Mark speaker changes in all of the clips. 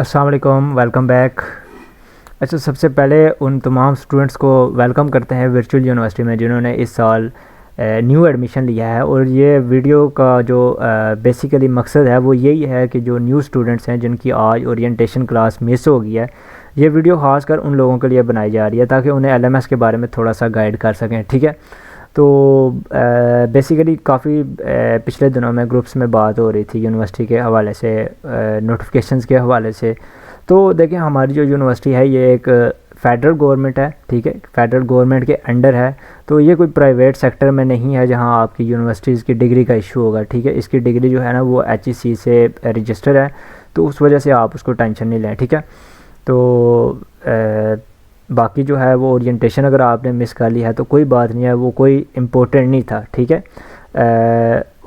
Speaker 1: अस्सलाम वालेकुम, welcome back. अच्छा, सबसे पहले उन तमाम स्टूडेंट्स को वेलकम करते हैं वर्चुअल यूनिवर्सिटी में जिन्होंने इस साल न्यू एडमिशन लिया है। और ये वीडियो का जो बेसिकली मकसद है वो यही है कि जो न्यू स्टूडेंट्स हैं जिनकी आज ओरिएंटेशन क्लास मिस हो गई है, ये वीडियो खासकर उन लोगों के लिए बनाई जा रही है ताकि उन्हें एलएमएस के बारे में थोड़ा सा गाइड कर सकें। ठीक है, तो बेसिकली काफ़ी पिछले दिनों में ग्रुप्स में बात हो रही थी यूनिवर्सिटी के हवाले से, नोटिफिकेशंस के हवाले से। तो देखिए, हमारी जो यूनिवर्सिटी है ये एक फ़ेडरल गवर्नमेंट है। ठीक है, फ़ेडरल गवर्नमेंट के अंडर है, तो ये कोई प्राइवेट सेक्टर में नहीं है जहां आपकी यूनिवर्सिटीज़ की डिग्री का इशू होगा। ठीक है, इसकी डिग्री जो है ना वो HEC से रजिस्टर है, तो उस वजह से आप उसको टेंशन नहीं लें। ठीक है, तो बाकी जो है वो ओरिएंटेशन अगर आपने मिस कर ली है तो कोई बात नहीं है, वो कोई इम्पोर्टेंट नहीं था। ठीक है,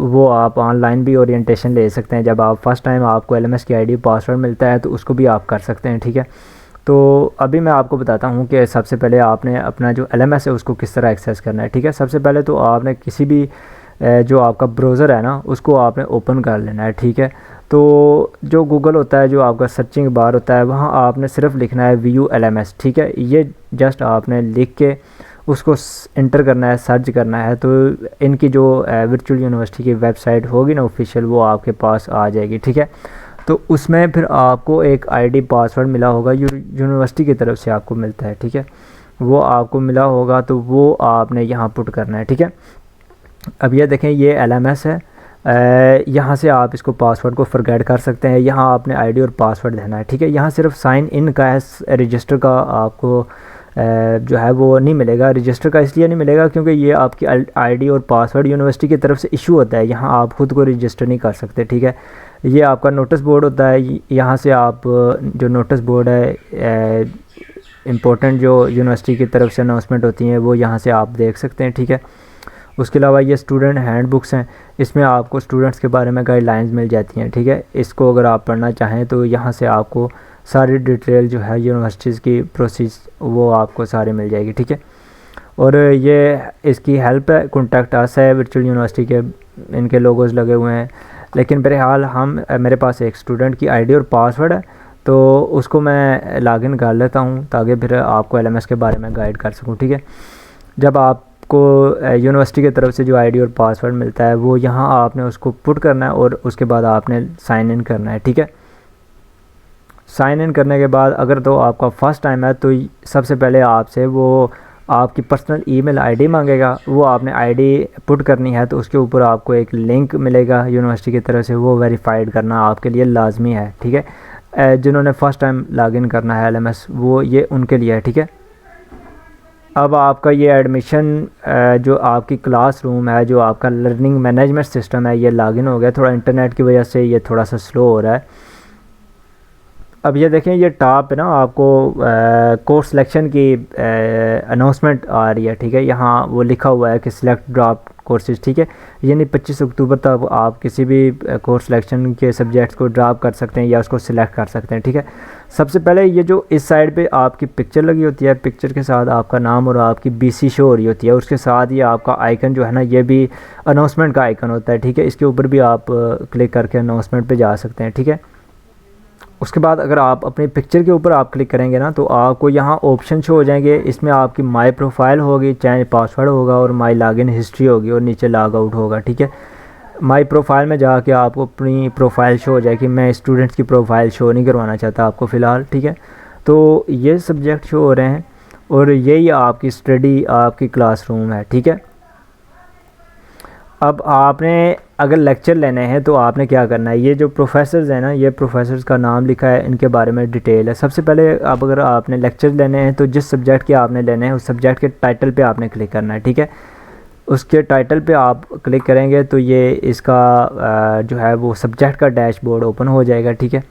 Speaker 1: वो आप ऑनलाइन भी ओरिएंटेशन ले सकते हैं। जब आप फर्स्ट टाइम आपको LMS की ID पासवर्ड मिलता है तो उसको भी आप कर सकते हैं। ठीक है, तो अभी मैं आपको बताता हूँ कि सबसे पहले आपने अपना जो LMS है उसको किस तरह एक्सेस करना है। ठीक है, सबसे पहले तो आपने किसी भी जो आपका ब्राउज़र है ना उसको आपने ओपन कर लेना है। ठीक है, तो जो गूगल होता है, जो आपका सर्चिंग बार होता है, वहाँ आपने सिर्फ लिखना है व्यू LMS। ठीक है, ये जस्ट आपने लिख के उसको इंटर करना है, सर्च करना है, तो इनकी जो वर्चुअल यूनिवर्सिटी की वेबसाइट होगी ना ऑफिशियल, वो आपके पास आ जाएगी। ठीक है, तो उसमें फिर आपको एक ID पासवर्ड मिला होगा, यूनिवर्सिटी की तरफ से आपको मिलता है। ठीक है, वो आपको मिला होगा तो वो आपने यहाँ पुट करना है। ठीक है, अब ये देखें, ये LMS है। यहाँ से आप इसको पासवर्ड को फॉरगेट कर सकते हैं। यहाँ आपने ID और पासवर्ड देना है। ठीक है, यहाँ सिर्फ साइन इन का है, रजिस्टर का आपको जो है वो नहीं मिलेगा। रजिस्टर का इसलिए नहीं मिलेगा क्योंकि ये आपकी ID और पासवर्ड यूनिवर्सिटी की तरफ से इशू होता है, यहाँ आप ख़ुद को रजिस्टर नहीं कर सकते। ठीक है, ये आपका नोटिस बोर्ड होता है, यहाँ से आप जो नोटिस बोर्ड है, इम्पोर्टेंट जो यूनिवर्सिटी की तरफ से अनाउंसमेंट होती हैं वो यहाँ से आप देख सकते हैं। ठीक है, उसके अलावा ये स्टूडेंट हैंड बुक्स हैं, इसमें आपको स्टूडेंट्स के बारे में गाइडलाइंस मिल जाती हैं। ठीक है, इसको अगर आप पढ़ना चाहें तो यहाँ से आपको सारी डिटेल जो है यूनिवर्सिटीज़ की प्रोसेस वो आपको सारी मिल जाएगी। ठीक है, और ये इसकी हेल्प है, कॉन्टैक्ट अस है, वर्चुअल यूनिवर्सिटी के इनके लोगोज लगे हुए हैं। लेकिन बहरहाल मेरे पास एक स्टूडेंट की ID और पासवर्ड है, तो उसको मैं लॉगिन कर लेता हूँ ताकि फिर आपको LMS के बारे में गाइड कर सकूँ। ठीक है, जब आपको यूनिवर्सिटी की तरफ से जो ID और पासवर्ड मिलता है वो यहाँ आपने उसको पुट करना है और उसके बाद आपने साइन इन करना है। ठीक है, साइन इन करने के बाद अगर तो आपका फ़र्स्ट टाइम है तो सबसे पहले आपसे वो आपकी पर्सनल ईमेल ID मांगेगा, वो आपने ID पुट करनी है, तो उसके ऊपर आपको एक लिंक मिलेगा यूनिवर्सिटी की तरफ से, वो वेरीफाइड करना आपके लिए लाजमी है। ठीक है, जिन्होंने फ़र्स्ट टाइम लॉगिन करना है LMS वो ये उनके लिए है। ठीक है, अब आपका ये एडमिशन जो आपकी क्लासरूम है, जो आपका लर्निंग मैनेजमेंट सिस्टम है, ये लॉगिन हो गया। थोड़ा इंटरनेट की वजह से ये थोड़ा सा स्लो हो रहा है। अब ये देखें, ये टॉप पे ना आपको कोर्स सिलेक्शन की अनाउंसमेंट आ रही है। ठीक है, यहाँ वो लिखा हुआ है कि सिलेक्ट ड्रॉप कोर्सेज। ठीक है, यानी 25 अक्टूबर तक आप किसी भी कोर्स सिलेक्शन के सब्जेक्ट्स को ड्रॉप कर सकते हैं या उसको सिलेक्ट कर सकते हैं। ठीक है, सबसे पहले ये जो इस साइड पे आपकी पिक्चर लगी होती है, पिक्चर के साथ आपका नाम और आपकी BC शो हो रही होती है, उसके साथ ये आपका आइकन जो है ना ये भी अनाउंसमेंट का आइकन होता है। ठीक है, इसके ऊपर भी आप क्लिक करके अनाउंसमेंट पर जा सकते हैं। ठीक है, उसके बाद अगर आप अपनी पिक्चर के ऊपर आप क्लिक करेंगे ना तो आपको यहाँ ऑप्शन शो हो जाएंगे। इसमें आपकी माई प्रोफाइल होगी, चेंज पासवर्ड होगा और माई लॉगिन हिस्ट्री होगी और नीचे लॉग आउट होगा। ठीक है, माई प्रोफाइल में जाके आपको अपनी प्रोफाइल शो हो जाएगी। मैं स्टूडेंट्स की प्रोफाइल शो नहीं करवाना चाहता आपको फ़िलहाल। ठीक है, तो ये सब्जेक्ट शो हो रहे हैं और यही आपकी स्टडी आपकी क्लासरूम है। ठीक है, अब आपने अगर लेक्चर लेने हैं तो आपने क्या करना है, ये जो प्रोफेसर्स हैं ना, ये प्रोफेसर्स का नाम लिखा है, इनके बारे में डिटेल है। सबसे पहले अब अगर आपने लेक्चर लेने हैं तो जिस सब्जेक्ट के आपने लेने हैं उस सब्जेक्ट के टाइटल पे आपने क्लिक करना है। ठीक है, उसके टाइटल पे आप क्लिक करेंगे तो ये इसका जो है वो सब्जेक्ट का डैशबोर्ड ओपन हो जाएगा। ठीक है,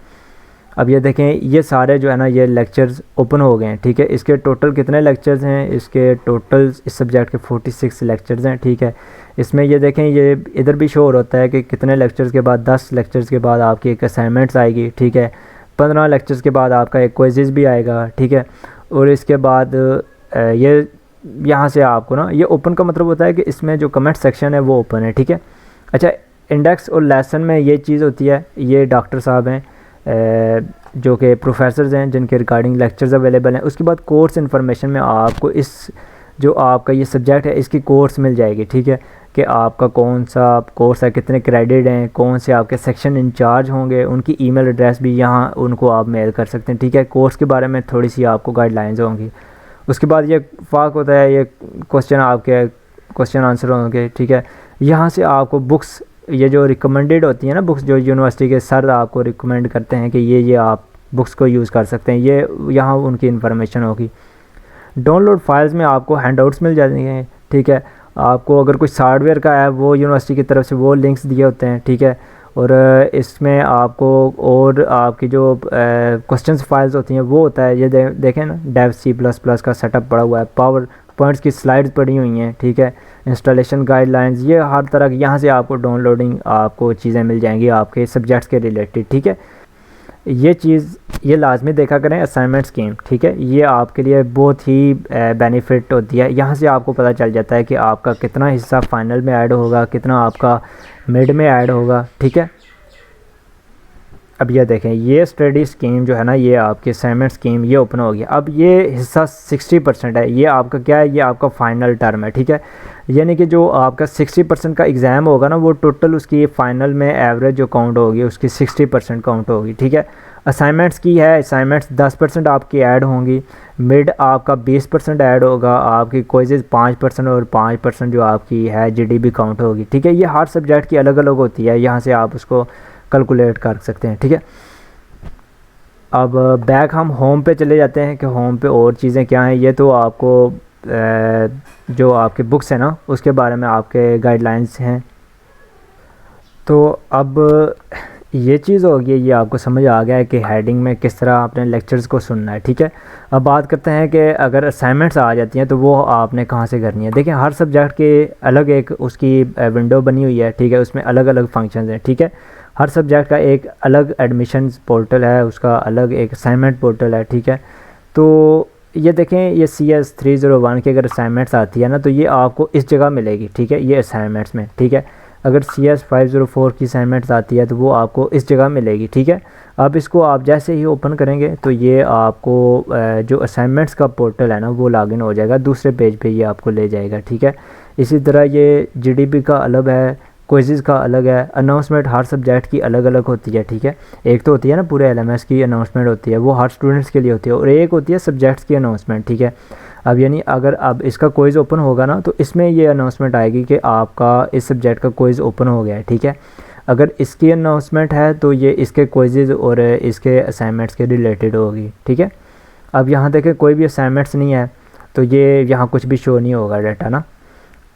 Speaker 1: अब ये देखें, ये सारे जो है ना ये लेक्चर्स ओपन हो गए हैं। ठीक है, इसके टोटल कितने लेक्चर्स हैं, इसके टोटल इस सब्जेक्ट के 46 लेक्चर्स हैं। ठीक है, इसमें ये देखें, ये इधर भी शो होता है कि कितने लेक्चर्स के बाद 10 लेक्चर्स के बाद आपकी एक असाइनमेंट्स आएगी। ठीक है, 15 लेक्चर्स के बाद आपका एक क्विज़ भी आएगा। ठीक है, और इसके बाद ये यहाँ से आपको ना ये ओपन का मतलब होता है कि इसमें जो कमेंट सेक्शन है वो ओपन है। ठीक है, अच्छा, इंडेक्स और लेसन में ये चीज़ होती है, ये डॉक्टर साहब हैं जो कि प्रोफेसर्स हैं जिनके रिगार्डिंग लेक्चर्स अवेलेबल हैं। उसके बाद कोर्स इन्फॉर्मेशन में आपको इस जो आपका ये सब्जेक्ट है इसकी कोर्स मिल जाएगी, ठीक है, कि आपका कौन सा कोर्स है, कितने क्रेडिट हैं, कौन से आपके सेक्शन इंचार्ज होंगे, उनकी ईमेल एड्रेस भी यहाँ उनको आप मेल कर सकते हैं, ठीक है। कोर्स के बारे में थोड़ी सी आपको गाइडलाइंस होंगी। उसके बाद ये फाक होता है, ये क्वेश्चन आंसर होंगे, ठीक है। यहाँ से आपको बुक्स, ये जो रिकमेंडेड होती है ना बुक्स, जो यूनिवर्सिटी के सर आपको रिकमेंड करते हैं कि ये आप बुक्स को यूज़ कर सकते हैं, ये यहाँ उनकी इन्फॉर्मेशन होगी। डाउनलोड फाइल्स में आपको हैंडआउट्स मिल जाएंगे, ठीक है। आपको अगर कुछ हार्डवेयर का है वो यूनिवर्सिटी की तरफ से वो लिंक्स दिए होते हैं, ठीक है। और इसमें आपको और आपकी जो क्वेश्चंस फाइल्स होती हैं वो होता है, ये देखें ना, डेव C++ का सेटअप पड़ा हुआ है, पावर पॉइंट्स की स्लाइड्स पड़ी हुई हैं, ठीक है, इंस्टॉलेशन गाइडलाइंस, ये हर तरह की यहाँ से आपको डाउनलोडिंग आपको चीज़ें मिल जाएंगी आपके सब्जेक्ट्स के रिलेटेड, ठीक है। ये चीज़ ये लाजमी देखा करें असाइनमेंट स्कीम, ठीक है, ये आपके लिए बहुत ही बेनिफिट होती है। यहाँ से आपको पता चल जाता है कि आपका कितना हिस्सा फ़ाइनल में ऐड होगा, कितना आपका मिड में ऐड होगा, ठीक है। अब ये देखें, ये स्टडी स्कीम जो है ना, ये आपकी असाइनमेंट स्कीम ये ओपन हो गया। अब ये हिस्सा 60% है, ये आपका क्या है, ये आपका फ़ाइनल टर्म है, ठीक है। यानी कि जो आपका 60% का एग्ज़ाम होगा ना, वो टोटल उसकी फ़ाइनल में एवरेज जो काउंट होगी उसकी 60% काउंट होगी, ठीक है। असाइनमेंट्स की है, असाइनमेंट्स 10% आपकी ऐड होंगी, मिड आपका 20% ऐड होगा, आपकी क्विज़ेज़ 5% और 5% जो आपकी है GDB काउंट होगी, ठीक है। ये हर सब्जेक्ट की अलग अलग होती है, यहाँ से आप उसको कैलकुलेट कर सकते हैं, ठीक है। अब बैक हम होम पे चले जाते हैं कि होम पे और चीज़ें क्या हैं। ये तो आपको जो आपके बुक्स हैं ना उसके बारे में आपके गाइडलाइंस हैं। तो अब ये चीज़ हो गई, ये आपको समझ आ गया है कि हेडिंग में किस तरह अपने लेक्चर्स को सुनना है, ठीक है। अब बात करते हैं कि अगर असाइनमेंट्स आ जाती हैं तो वो आपने कहाँ से करनी है। देखिए, हर सब्जेक्ट के अलग एक उसकी विंडो बनी हुई है, ठीक है, उसमें अलग अलग फंक्शंस हैं, ठीक है। हर सब्जेक्ट का एक अलग एडमिशन्स पोर्टल है, उसका अलग एक असाइनमेंट पोर्टल है, ठीक है। तो ये देखें, ये CS 301 की अगर असाइनमेंट्स आती है ना तो ये आपको इस जगह मिलेगी, ठीक है, ये असाइनमेंट्स में, ठीक है। अगर CS 504 की असाइनमेंट्स आती है तो वो आपको इस जगह मिलेगी, ठीक है। अब इसको आप जैसे ही ओपन करेंगे तो ये आपको जो असाइनमेंट्स का पोर्टल है ना वो लॉगिन हो जाएगा, दूसरे पेज पे ये आपको ले जाएगा, ठीक है। इसी तरह ये GDB का अलग है, क्विज़ का अलग है, अनाउंसमेंट हर सब्जेक्ट की अलग अलग होती है, ठीक है। एक तो होती है ना पूरे LMS की अनाउंसमेंट होती है, वो हर स्टूडेंट्स के लिए होती है, और एक होती है सब्जेक्ट्स की अनाउंसमेंट, ठीक है। अब यानी अगर अब इसका क्विज़ ओपन होगा ना तो इसमें ये अनाउंसमेंट आएगी कि आपका इस सब्जेक्ट का क्विज़ ओपन हो गया है, ठीक है। अगर इसकी अनाउंसमेंट है तो ये इसके क्विज़ और इसके असाइनमेंट्स के रिलेटेड होगी, ठीक है। अब यहाँ देखें, कोई भी असाइनमेंट्स नहीं है तो ये यहाँ कुछ भी शो नहीं होगा डाटा ना।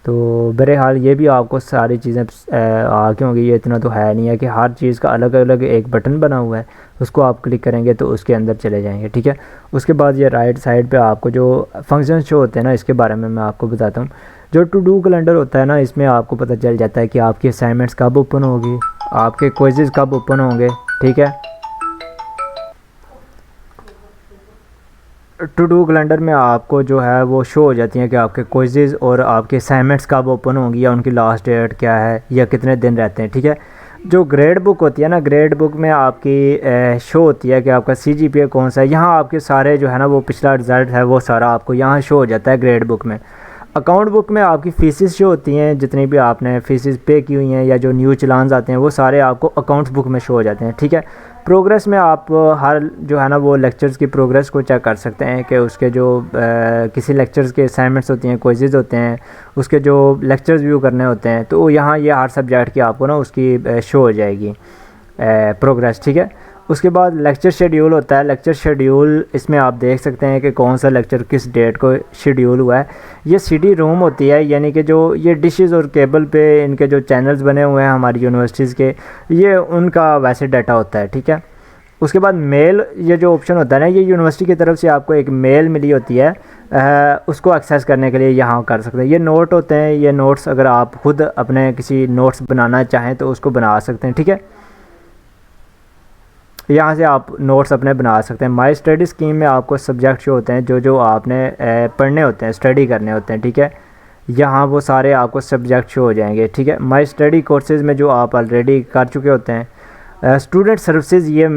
Speaker 1: तो बहरहाल ये भी आपको सारी चीज़ें आगे होंगी, ये इतना तो है नहीं है कि हर चीज़ का अलग अलग एक बटन बना हुआ है, उसको आप क्लिक करेंगे तो उसके अंदर चले जाएंगे, ठीक है। उसके बाद ये राइट साइड पे आपको जो फंक्शन शो होते हैं ना, इसके बारे में मैं आपको बताता हूँ। जो टू डू कैलेंडर होता है ना, इसमें आपको पता चल जाता है कि आपकी असाइनमेंट्स कब ओपन होगी, आपके क्विज़ेज़ कब ओपन होंगे, ठीक है। टू डू कैलेंडर में आपको जो है वो शो हो जाती हैं कि आपके क्विज़ेज़ और आपके असाइनमेंट्स कब ओपन होंगी, या उनकी लास्ट डेट क्या है, या कितने दिन रहते हैं, ठीक है। जो ग्रेड बुक होती है ना, ग्रेड बुक में आपकी शो होती है कि आपका CGPA कौन सा है। यहाँ आपके सारे जो है ना वो पिछला रिज़ल्ट है वो सारा आपको यहाँ शो हो जाता है ग्रेड बुक में। अकाउंट बुक में आपकी फ़ीसेस शो होती हैं, जितनी भी आपने फ़ीसेस पे की हुई हैं या जो न्यू चलान्स आते हैं वो सारे आपको अकाउंट्स बुक में शो हो जाते हैं, ठीक है। प्रोग्रेस में आप हर जो है ना वो लेक्चर्स की प्रोग्रेस को चेक कर सकते हैं कि उसके जो किसी लेक्चर्स के असाइनमेंट्स होती हैं, क्विज़ेज़ होते हैं, उसके जो लेक्चर्स व्यू करने होते हैं, तो यहाँ ये हर सब्जेक्ट की आपको ना उसकी शो हो जाएगी प्रोग्रेस, ठीक है। उसके बाद लेक्चर शेड्यूल होता है। लेक्चर शेड्यूल इसमें आप देख सकते हैं कि कौन सा लेक्चर किस डेट को शेड्यूल हुआ है। ये CD रोम होती है, यानी कि जो ये डिशेस और केबल पे इनके जो चैनल्स बने हुए हैं हमारी यूनिवर्सिटीज़ के, ये उनका वैसे डाटा होता है, ठीक है। उसके बाद मेल, ये जो ऑप्शन होता है ना, ये यूनिवर्सिटी की तरफ से आपको एक मेल मिली होती है, उसको एक्सेस करने के लिए यहाँ कर सकते हैं। ये नोट होते हैं, ये नोट्स अगर आप खुद अपने किसी नोट्स बनाना चाहें तो उसको बना सकते हैं, ठीक है। यहाँ से आप नोट्स अपने बना सकते हैं। माई स्टडी स्कीम में आपको सब्जेक्ट शो होते हैं जो जो आपने पढ़ने होते हैं, स्टडी करने होते हैं, ठीक है। यहाँ वो सारे आपको सब्जेक्ट शो हो जाएंगे, ठीक है। माई स्टडी कोर्सेज़ में जो आप ऑलरेडी कर चुके होते हैं। स्टूडेंट सर्विसेज, ये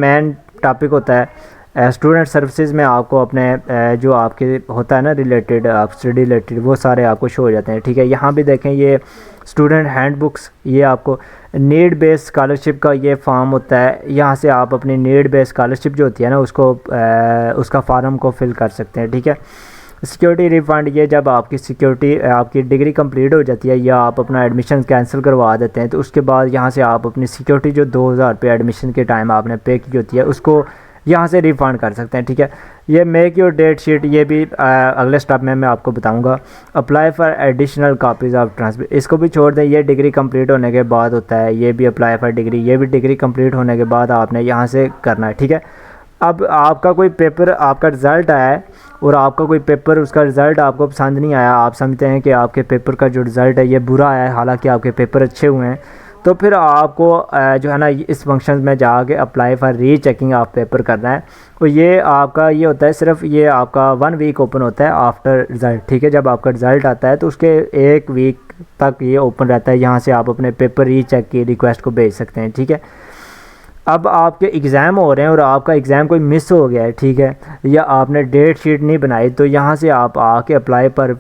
Speaker 1: टॉपिक होता है स्टूडेंट सर्विसेज में आपको अपने जो आपके होता है ना रिलेटेड आप स्टडी रिलेटेड वो सारे आपको शो हो जाते हैं, ठीक है। यहाँ भी देखें ये स्टूडेंट हैंडबुक्स, ये आपको नीड बेस्ड स्कॉलरशिप का ये फॉर्म होता है। यहाँ से आप अपनी नीड बेस्ड स्कॉलरशिप जो होती है ना उसको उसका फार्म को फिल कर सकते हैं, ठीक है। सिक्योरिटी रिफंड, ये जब आपकी सिक्योरिटी आपकी डिग्री कंप्लीट हो जाती है या आप अपना एडमिशन कैंसिल करवा देते हैं तो उसके बाद यहाँ से आप अपनी सिक्योरिटी जो 2000 रुपये एडमिशन के टाइम आपने पे की होती है उसको यहाँ से रिफ़ंड कर सकते हैं, ठीक है। ये मेक योर डेट शीट, ये भी अगले स्टेप में मैं आपको बताऊंगा। Apply for additional copies of transfer, इसको भी छोड़ दें, ये डिग्री कंप्लीट होने के बाद होता है। ये भी अप्लाई फॉर डिग्री, ये भी डिग्री कंप्लीट होने के बाद आपने यहाँ से करना है, ठीक है। अब आपका कोई पेपर, आपका रिज़ल्ट आया है और आपका कोई पेपर, उसका रिज़ल्ट आपको पसंद नहीं आया, आप समझते हैं कि आपके पेपर का जो रिज़ल्ट है ये बुरा आया है, हालांकि आपके पेपर अच्छे हुए हैं, तो फिर आपको जो है ना इस फंक्शन में जाके अप्लाई फॉर री चेकिंग ऑफ पेपर करना है। तो ये आपका ये होता है, सिर्फ ये आपका 1 वीक ओपन होता है आफ्टर रिज़ल्ट, ठीक है। जब आपका रिज़ल्ट आता है तो उसके 1 वीक तक ये ओपन रहता है, यहाँ से आप अपने पेपर री चेक की रिक्वेस्ट को भेज सकते हैं, ठीक है। अब आपके एग्ज़ाम हो रहे हैं और आपका एग्ज़ाम कोई मिस हो गया है, ठीक है, या आपने डेट शीट नहीं बनाई, तो यहाँ से आप आके अप्लाई पर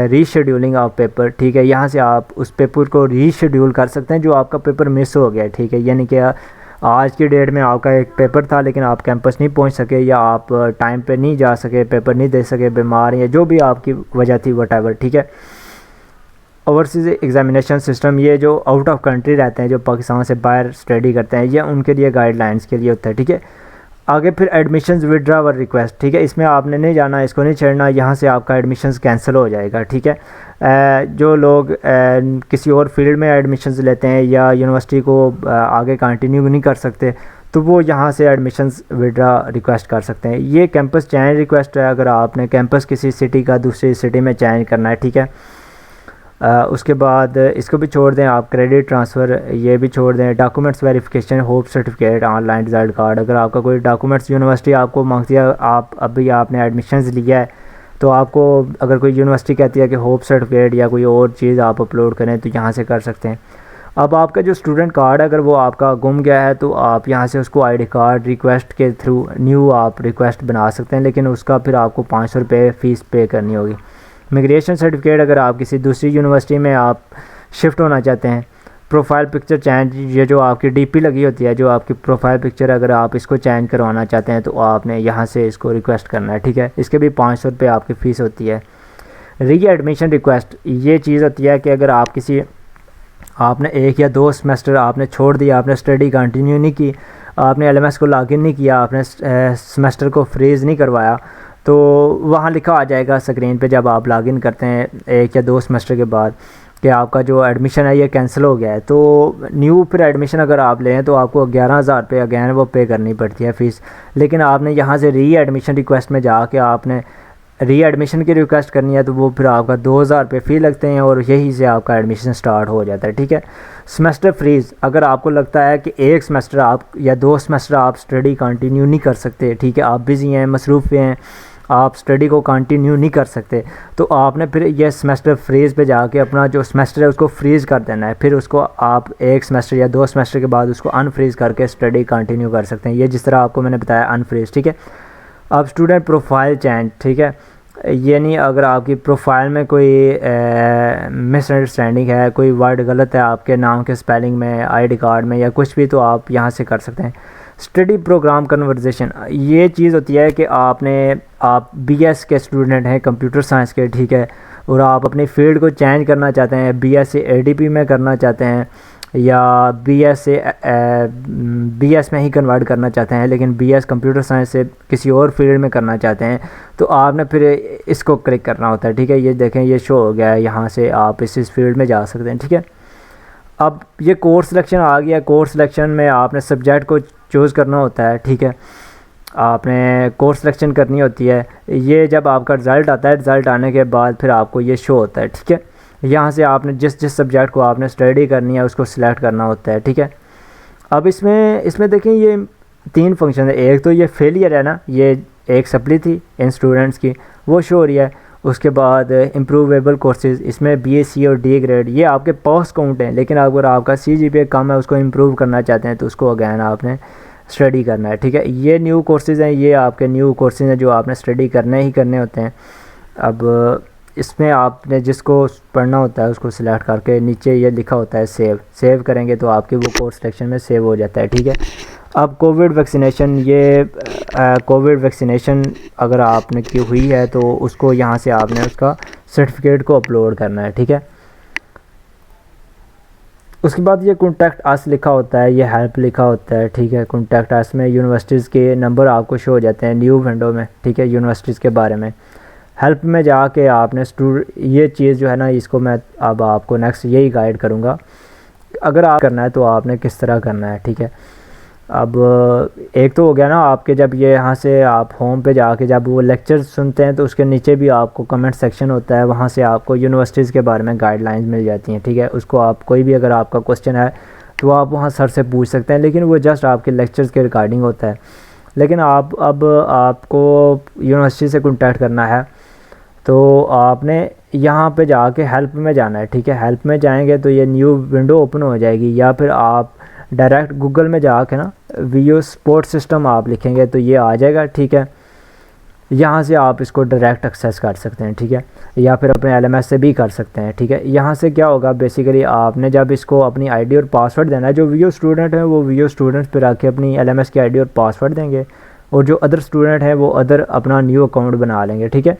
Speaker 1: रीशेड्यूलिंग ऑफ पेपर, ठीक है। यहाँ से आप उस पेपर को रीशेड्यूल कर सकते हैं जो आपका पेपर मिस हो गया है, ठीक है। यानी कि आज की डेट में आपका एक पेपर था लेकिन आप कैंपस नहीं पहुँच सके या आप टाइम पे नहीं जा सके, पेपर नहीं दे सके, बीमार या जो भी आपकी वजह थी वटएवर, ठीक है। ओवरसीज़ एग्ज़ामिनेशन सिस्टम, ये जो आउट ऑफ कंट्री रहते हैं, जो पाकिस्तान से बाहर स्टडी करते हैं, ये उनके लिए गाइडलाइंस के लिए होता है, ठीक है। आगे फिर एडमिशन्स विड्रॉवल रिक्वेस्ट, ठीक है, इसमें आपने नहीं जाना, इसको नहीं छेड़ना, यहाँ से आपका एडमिशन्स कैंसिल हो जाएगा, ठीक है। जो लोग किसी और फील्ड में एडमिशन्स लेते हैं या यूनिवर्सिटी को आगे कंटिन्यू नहीं कर सकते तो वो यहाँ से एडमिशन्स विड्रा रिक्वेस्ट कर सकते हैं। ये कैंपस चेंज रिक्वेस्ट है, अगर आपने कैंपस किसी सिटी का दूसरी सिटी में चेंज करना है, ठीक है। उसके बाद इसको भी छोड़ दें आप, क्रेडिट ट्रांसफ़र ये भी छोड़ दें। Documents verification, hope certificate, online result card, अगर आपका कोई डॉक्यूमेंट्स यूनिवर्सिटी आपको मांगती है, आप अभी आपने एडमिशन्स लिया है तो आपको अगर कोई यूनिवर्सिटी कहती है कि होप सर्टिफिकेट या कोई और चीज़ आप अपलोड करें तो यहाँ से कर सकते हैं। अब आपका जो स्टूडेंट कार्ड अगर वो आपका गुम गया है तो आप यहाँ से उसको आईडी कार्ड रिक्वेस्ट के थ्रू न्यू आप रिक्वेस्ट बना सकते हैं, लेकिन उसका फिर आपको 500 रुपये फ़ीस पे करनी होगी। इमिग्रेशन सर्टिफिकेट, अगर आप किसी दूसरी यूनिवर्सिटी में आप शिफ्ट होना चाहते हैं। प्रोफाइल पिक्चर चेंज, ये जो आपकी डीपी लगी होती है, जो आपकी प्रोफाइल पिक्चर, अगर आप इसको चेंज करवाना चाहते हैं तो आपने यहाँ से इसको रिक्वेस्ट करना है, ठीक है। इसके भी 500 रुपये आपकी फ़ीस होती है। री एडमिशन रिक्वेस्ट, ये चीज़ होती है कि अगर आप किसी, आपने 1 या 2 सेमेस्टर आपने छोड़ दिया, आपने स्टडी कंटिन्यू नहीं की, आपने LMS को लॉगिन नहीं किया, आपने सेमेस्टर को फ्रीज़ नहीं करवाया, तो वहाँ लिखा आ जाएगा स्क्रीन पे जब आप लॉगिन करते हैं 1 या 2 सेमेस्टर के बाद कि आपका जो एडमिशन है ये कैंसिल हो गया है। तो न्यू फिर एडमिशन अगर आप लें तो आपको 11,000 रुपये अगैन वो पे करनी पड़ती है फ़ीस। लेकिन आपने यहाँ से री एडमिशन रिक्वेस्ट में जाके आपने री एडमिशन की रिक्वेस्ट करनी है तो वो फिर आपका 2,000 रुपये फ़ी लगते हैं और यहीं से आपका एडमिशन स्टार्ट हो जाता है, ठीक है। सेमेस्टर फ्रीज़, अगर आपको लगता है कि 1 सेमेस्टर आप या 2 सेमेस्टर आप स्टडी कंटिन्यू नहीं कर सकते, ठीक है, आप बिज़ी हैं, मसरूफ़ हैं, आप स्टडी को कंटिन्यू नहीं कर सकते, तो आपने फिर ये सेमेस्टर फ्रीज़ पे जाके अपना जो सेमेस्टर है उसको फ्रीज़ कर देना है। फिर उसको आप 1 सेमेस्टर या 2 सेमेस्टर के बाद उसको अनफ्रीज़ करके स्टडी कंटिन्यू कर सकते हैं। ये जिस तरह आपको मैंने बताया अनफ्रीज़, ठीक है। अब स्टूडेंट प्रोफाइल चेंज, ठीक है, ये नहीं, अगर आपकी प्रोफाइल में कोई मिसअंडरस्टैंडिंग है, कोई वर्ड गलत है आपके नाम के स्पेलिंग में, आईडी कार्ड में या कुछ भी, तो आप यहाँ से कर सकते हैं। स्टडी प्रोग्राम कन्वर्जेशन, ये चीज़ होती है कि आप BS के स्टूडेंट हैं, कंप्यूटर साइंस के, ठीक है, और आप अपनी फील्ड को चेंज करना चाहते हैं, BS से ADP में करना चाहते हैं या BS से BS में ही कन्वर्ट करना चाहते हैं, लेकिन BS कंप्यूटर साइंस से किसी और फील्ड में करना चाहते हैं, तो आपने फिर इसको क्लिक करना होता है, ठीक है। ये देखें, ये शो हो गया है, यहाँ से आप इस फील्ड में जा सकते हैं, ठीक है। अब ये कोर्स सिलेक्शन आ गया। कोर्स सिलेक्शन में आपने सब्जेक्ट को चूज़ करना होता है, ठीक है, आपने कोर्स सिलेक्शन करनी होती है। ये जब आपका रिज़ल्ट आता है, रिज़ल्ट आने के बाद फिर आपको ये शो होता है, ठीक है। यहाँ से आपने जिस सब्जेक्ट को आपने स्टडी करनी है उसको सिलेक्ट करना होता है, ठीक है। अब इसमें देखें, ये 3 फंक्शन है। एक तो ये फेलियर है ना, ये एक सप्ली थी इन स्टूडेंट्स की, वो शो हो रही है। उसके बाद इम्प्रूवेबल कोर्सेज़, इसमें BSc और D ग्रेड, ये आपके पास काउंट हैं, लेकिन अगर आपका CGPA कम है, उसको इम्प्रूव करना चाहते हैं तो उसको अगैन आपने स्टडी करना है, ठीक है। ये न्यू कोर्सेज़ हैं, ये आपके न्यू कोर्सेज़ हैं जो आपने स्टडी करने ही करने होते हैं। अब इसमें आपने जिसको पढ़ना होता है उसको सिलेक्ट करके नीचे ये लिखा होता है सेव करेंगे तो आपके वो कोर्स सेक्शन में सेव हो जाता है, ठीक है। अब कोविड वैक्सीनेशन, ये कोविड वैक्सीनेशन अगर आपने की हुई है तो उसको यहाँ से आपने उसका सर्टिफिकेट को अपलोड करना है, ठीक है। उसके बाद ये कॉन्टैक्ट अस लिखा होता है, ये हेल्प लिखा होता है, ठीक है। कॉन्टैक्ट अस में यूनिवर्सिटीज़ के नंबर आपको शो हो जाते हैं न्यू विंडो में, ठीक है, यूनिवर्सिटीज़ के बारे में। हेल्प में जाके आपने ये चीज़ जो है ना, इसको मैं अब आपको नेक्स्ट यही गाइड करूँगा। अगर आप करना है तो आपने किस तरह करना है, ठीक है। अब एक तो हो गया ना आपके, जब ये यहाँ से आप होम पे जाके जब वो लेक्चर सुनते हैं तो उसके नीचे भी आपको कमेंट सेक्शन होता है, वहाँ से आपको यूनिवर्सिटीज़ के बारे में गाइडलाइंस मिल जाती हैं, ठीक है। उसको आप कोई भी अगर आपका क्वेश्चन है तो आप वहाँ सर से पूछ सकते हैं, लेकिन वो जस्ट आपके लेक्चर्स के रिगार्डिंग होता है। लेकिन अब आपको यूनिवर्सिटी से कॉन्टैक्ट करना है तो आपने यहाँ पे जाके हेल्प में जाना है, ठीक है। हेल्प में जाएंगे तो ये न्यू विंडो ओपन हो जाएगी, या फिर आप डायरेक्ट गूगल में जाके ना वीओ सपोर्ट सिस्टम आप लिखेंगे तो ये आ जाएगा, ठीक है। यहाँ से आप इसको डायरेक्ट एक्सेस कर सकते हैं, ठीक है, या फिर अपने एलएमएस से भी कर सकते हैं, ठीक है। यहाँ से क्या होगा, बेसिकली आपने जब इसको अपनी आईडी और पासवर्ड देना है, जो वीओ स्टूडेंट हैं वो वीओ स्टूडेंट्स पर आके अपनी एलएमएस की आईडी और पासवर्ड देंगे, और जो अदर स्टूडेंट हैं वो अदर अपना न्यू अकाउंट बना लेंगे, ठीक है।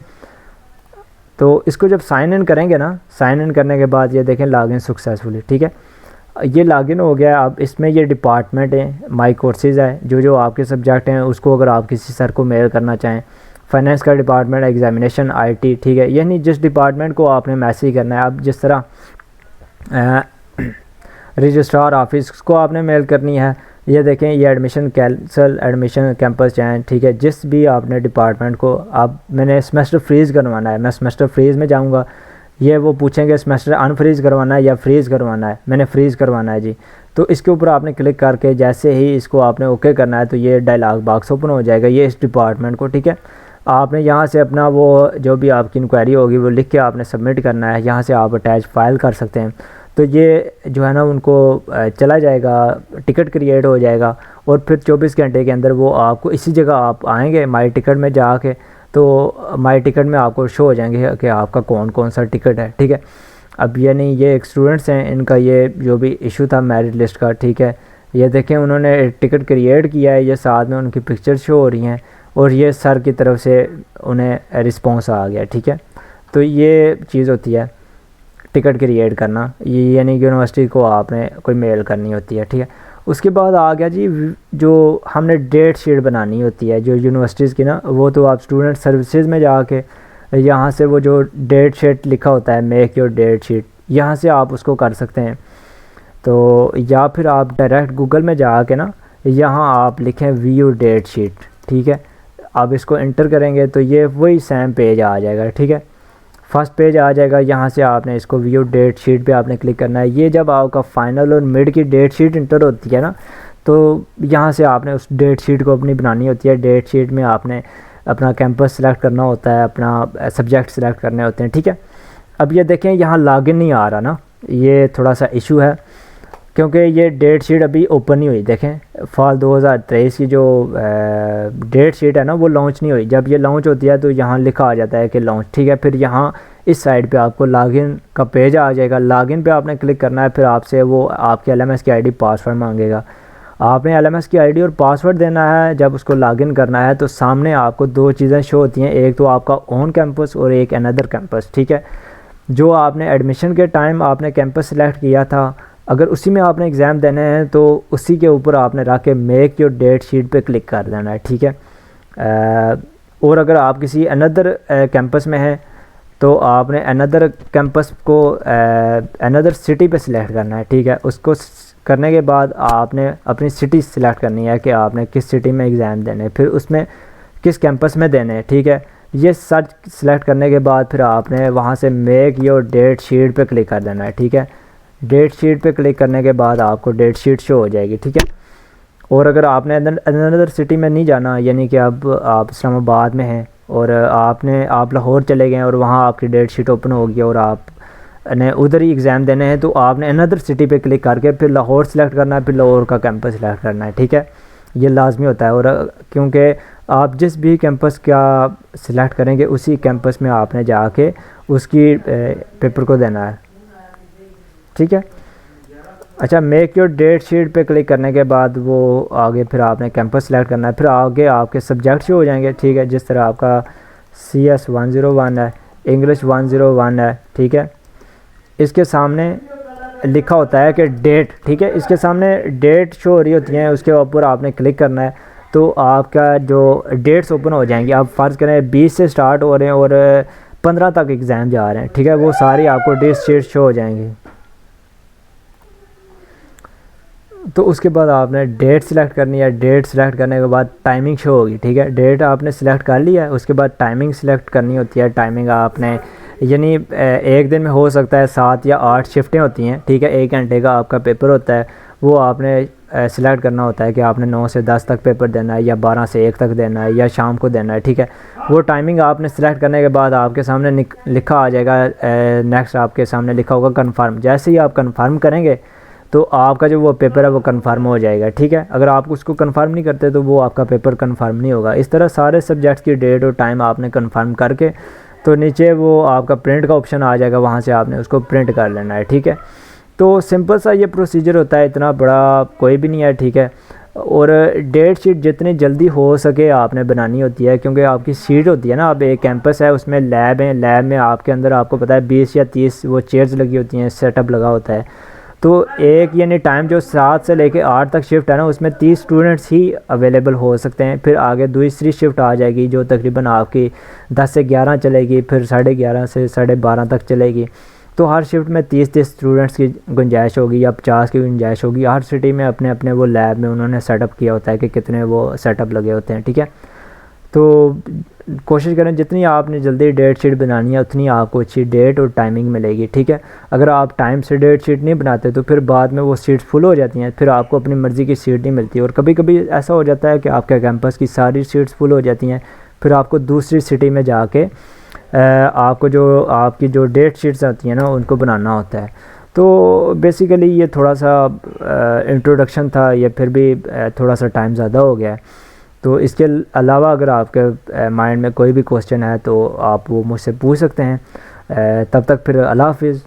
Speaker 1: तो इसको जब साइन इन करेंगे ना, साइन इन करने के बाद ये देखें लॉगिन सक्सेसफुली, ठीक है। ये लॉगिन हो गया। अब इसमें ये डिपार्टमेंट है, माई कोर्सेज़ है, जो आपके सब्जेक्ट हैं उसको अगर आप किसी सर को मेल करना चाहें, फाइनेंस का डिपार्टमेंट, एग्जामिनेशन, आईटी, ठीक है। यानी जिस डिपार्टमेंट को आपने मैसेज करना है, अब जिस तरह रजिस्ट्रार ऑफिस को आपने मेल करनी है, ये देखें ये एडमिशन कैंसल, एडमिशन कैंपस जाएँ, ठीक है। जिस भी आपने डिपार्टमेंट को, अब मैंने सेमेस्टर फ्रीज़ करवाना है, मैं सेमेस्टर फ्रीज़ में जाऊँगा, ये वो पूछेंगे सेमेस्टर अनफ्रीज़ करवाना है या फ्रीज़ करवाना है, मैंने फ्रीज़ करवाना है जी। तो इसके ऊपर आपने क्लिक करके जैसे ही इसको आपने ओके करना है तो ये डायलॉग बॉक्स ओपन हो जाएगा, ये इस डिपार्टमेंट को, ठीक है। आपने यहाँ से अपना वो जो भी आपकी इंक्वायरी होगी वो लिख के आपने सबमिट करना है, यहाँ से आप अटैच फाइल कर सकते हैं। तो ये जो है ना उनको चला जाएगा, टिकट क्रिएट हो जाएगा, और फिर 24 घंटे के अंदर वो आपको इसी जगह आप आएंगे माई टिकट में जाके, तो माई टिकट में आपको शो हो जाएंगे कि आपका कौन कौन सा टिकट है, ठीक है। अब ये नहीं, ये एक स्टूडेंट्स हैं, इनका ये जो भी इशू था मेरिट लिस्ट का, ठीक है, ये देखें उन्होंने टिकट क्रिएट किया है, ये साथ में उनकी पिक्चर शो हो रही हैं, और ये सर की तरफ से उन्हें रिस्पॉन्स आ गया, ठीक है। तो ये चीज़ होती है टिकट क्रिएट करना, ये यानी कि यूनिवर्सिटी को आपने कोई मेल करनी होती है, ठीक है। उसके बाद आ गया जी, जो हमने डेट शीट बनानी होती है जो यूनिवर्सिटीज़ की ना, वो तो आप स्टूडेंट सर्विसेज में जाके यहाँ से वो जो डेट शीट लिखा होता है, मेक योर डेट शीट, यहाँ से आप उसको कर सकते हैं। तो या फिर आप डायरेक्ट गूगल में जाके ना यहाँ आप लिखें व्यू डेट शीट, ठीक है। आप इसको इंटर करेंगे तो ये वही सेम पेज आ जाएगा, ठीक है, फर्स्ट पेज आ जाएगा। यहाँ से आपने इसको व्यू डेट शीट पे आपने क्लिक करना है। ये जब आपका फाइनल और मिड की डेट शीट इंटर होती है ना, तो यहाँ से आपने उस डेट शीट को अपनी बनानी होती है। डेट शीट में आपने अपना कैंपस सेलेक्ट करना होता है, अपना सब्जेक्ट सेलेक्ट करने होते हैं, ठीक है। अब ये देखें यहाँ लॉगिन नहीं आ रहा ना, ये थोड़ा सा इशू है, क्योंकि ये डेट शीट अभी ओपन नहीं हुई। देखें फॉल 2023 की जो डेट शीट है ना वो लॉन्च नहीं हुई। जब ये लॉन्च होती है तो यहाँ लिखा आ जाता है कि लॉन्च, ठीक है। फिर यहाँ इस साइड पे आपको लॉगिन का पेज आ जाएगा, लॉगिन पे आपने क्लिक करना है, फिर आपसे वो आपके एलएमएस की आईडी पासवर्ड मांगेगा। आपने एलएमएस की आईडी और पासवर्ड देना है। जब उसको लॉगिन करना है तो सामने आपको दो चीज़ें शो होती हैं, एक तो आपका ओन कैंपस और एक अनदर कैंपस, ठीक है। जो आपने एडमिशन के टाइम आपने कैंपस सेलेक्ट किया था, अगर उसी में आपने एग्ज़ाम देने हैं तो उसी के ऊपर आपने रख के मेक योर डेट शीट पे क्लिक कर देना है, ठीक है। और अगर आप किसी अनदर कैंपस में हैं तो आपने अनदर कैंपस को अनदर सिटी पे सिलेक्ट करना है, ठीक है। उसको करने के बाद आपने अपनी सिटी सिलेक्ट करनी है कि आपने किस सिटी में एग्ज़ाम देने हैं, फिर उसमें किस कैंपस में देने हैं, ठीक है। ये सर्च सिलेक्ट करने के बाद फिर आपने वहाँ से मेक योर डेट शीट पे क्लिक कर देना है, ठीक है। डेट शीट पे क्लिक करने के बाद आपको डेट शीट शो हो जाएगी, ठीक है। और अगर आपने अनदर सिटी में नहीं जाना, यानी कि अब आप इस्लामाबाद में हैं और आप लाहौर चले गए और वहाँ आपकी डेट शीट ओपन होगी और आपने उधर ही एग्ज़ाम देने हैं, तो आपने अनदर सिटी पे क्लिक करके फिर लाहौर सेलेक्ट करना है, फिर लाहौर का कैंपस सेलेक्ट करना है, ठीक है। ये लाजमी होता है। और क्योंकि आप जिस भी कैंपस का सिलेक्ट करेंगे उसी कैंपस में आपने जाके उसकी पेपर को देना है, ठीक है। अच्छा, मेक योर डेट शीट पे क्लिक करने के बाद वो आगे फिर आपने कैंपस सेलेक्ट करना है, फिर आगे आपके सब्जेक्ट शो हो जाएंगे, ठीक है। जिस तरह आपका CS 101 है, इंग्लिश 101 है, ठीक है। इसके सामने लिखा होता है कि डेट, ठीक है, इसके सामने डेट शो हो रही होती हैं, उसके ऊपर आपने क्लिक करना है तो आपका जो डेट्स ओपन हो जाएंगी। आप फ़र्ज़ करें 20 से स्टार्ट हो रहे हैं और 15 तक एग्ज़ाम जा रहे हैं, ठीक है, वो सारी आपको डेट शीट शो हो जाएंगी। तो उसके बाद आपने डेट सेलेक्ट करनी है, डेट सेलेक्ट करने के बाद टाइमिंग शो होगी, ठीक है। डेट आपने सेलेक्ट कर लिया है, उसके बाद टाइमिंग सेलेक्ट करनी होती है। टाइमिंग आपने यानी एक दिन में हो सकता है 7 या 8 शिफ्टें होती हैं, ठीक है। 1 घंटे का आपका पेपर होता है, वो आपने सेलेक्ट करना होता है कि आपने 9 से 10 तक पेपर देना है या 12 से 1 तक देना है या शाम को देना है, ठीक है। वो टाइमिंग आपने सेलेक्ट करने के बाद आपके सामने लिखा आ जाएगा, नेक्स्ट आपके सामने लिखा होगा कन्फर्म। जैसे ही आप कन्फर्म करेंगे तो आपका जो वो पेपर है वो कंफर्म हो जाएगा, ठीक है। अगर आप उसको कंफर्म नहीं करते तो वो आपका पेपर कंफर्म नहीं होगा। इस तरह सारे सब्जेक्ट्स की डेट और टाइम आपने कंफर्म करके तो नीचे वो आपका प्रिंट का ऑप्शन आ जाएगा, वहाँ से आपने उसको प्रिंट कर लेना है, ठीक है। तो सिंपल सा ये प्रोसीजर होता है, इतना बड़ा कोई भी नहीं है, ठीक है। और डेट शीट जितनी जल्दी हो सके आपने बनानी होती है, क्योंकि आपकी सीट होती है ना, अब एक कैंपस है उसमें लैब है, लैब में आपके अंदर आपको पता है 20 या 30 वो चेयर्स लगी होती हैं, सेटअप लगा होता है। तो एक यानी टाइम जो 7 से लेके 8 तक शिफ्ट है ना, उसमें 30 स्टूडेंट्स ही अवेलेबल हो सकते हैं। फिर आगे दूसरी शिफ्ट आ जाएगी जो तकरीबन आपकी 10 से 11 चलेगी, फिर 11:30 से 12:30 तक चलेगी। तो हर शिफ्ट में 30-30 स्टूडेंट्स की गुंजाइश होगी या 50 की गुंजाइश होगी। हर सिटी में अपने अपने वो लैब में उन्होंने सेटअप किया होता है कि कितने वो सेटअप लगे होते हैं, ठीक है। तो कोशिश करें जितनी आपने जल्दी डेट शीट बनानी है उतनी आपको अच्छी डेट और टाइमिंग मिलेगी, ठीक है। अगर आप टाइम से डेट शीट नहीं बनाते तो फिर बाद में वो सीट्स फुल हो जाती हैं, फिर आपको अपनी मर्ज़ी की सीट नहीं मिलती। और कभी कभी ऐसा हो जाता है कि आपके कैंपस की सारी सीट्स फुल हो जाती हैं, फिर आपको दूसरी सिटी में जाके आपको जो आपकी जो डेट शीट्स आती हैं ना उनको बनाना होता है। तो बेसिकली ये थोड़ा सा इंट्रोडक्शन था, ये फिर भी थोड़ा सा टाइम ज़्यादा हो गया है। तो इसके अलावा अगर आपके माइंड में कोई भी क्वेश्चन है तो आप वो मुझसे पूछ सकते हैं। तब तक फिर अल्लाह हाफ़िज़।